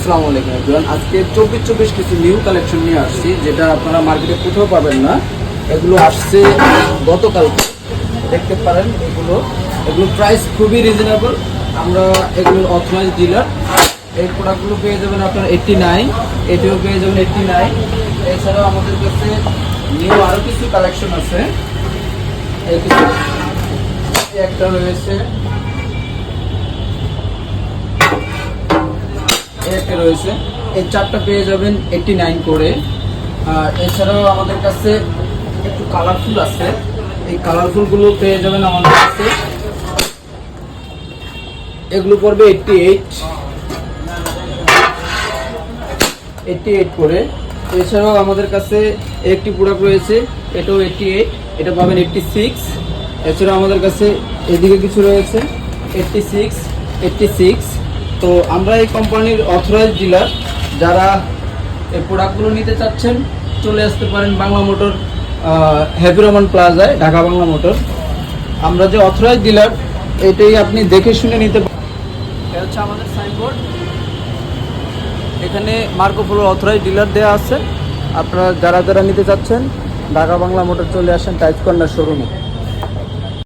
আসসালামু আলাইকুম এভরিওয়ান। আজকে 24 কিছু নিউ কালেকশন নিয়ে আসছি, যেটা আপনারা মার্কেটে কোথাও পাবেন না। এগুলো আসছে গতকাল, দেখতে পারেন। এগুলো প্রাইস খুবই রিজনেবল। আমরা এগুলোর অথরাইজ ডিলার। এই প্রোডাক্টগুলো পেয়ে যাবেন আপনার 89, এটিও পেয়ে যাবেন 89। এছাড়াও আমাদের কাছে নিউ আরও কিছু কালেকশন আছে। এই কিছু একটা রয়েছে, একটা রয়েছে, এই চারটা পেয়ে যাবেন 89 করে। আর এছাড়াও আমাদের কাছে একটু কালারফুল আছে, এই কালারফুলগুলো পেয়ে যাবেন আমাদের কাছে। এগুলো পড়বে 88 করে। এছাড়াও আমাদের কাছে একটি প্রোডাক্ট রয়েছে, এটাও 88, এটা পাবেন 86। এছাড়াও আমাদের কাছে এদিকে কিছু রয়েছে 86। তো আমরা এই কোম্পানির অথরাইজ ডিলার। যারা এই প্রোডাক্টগুলো নিতে চাচ্ছেন চলে আসতে পারেন বাংলা মোটর, হ্যাপি রহমান প্লাজায়, ঢাকা বাংলা মোটর। আমরা যে অথরাইজ ডিলার, এটাই আপনি দেখে শুনে নিতে পারেন। এটা হচ্ছে আমাদের সাইনবোর্ড, এখানে মার্কো পোলোর অথরাইজ ডিলার দেওয়া আছে। আপনারা যারা নিতে চাচ্ছেন ঢাকা বাংলা মোটর চলে আসেন টাইপ কর্নার শোরুমে।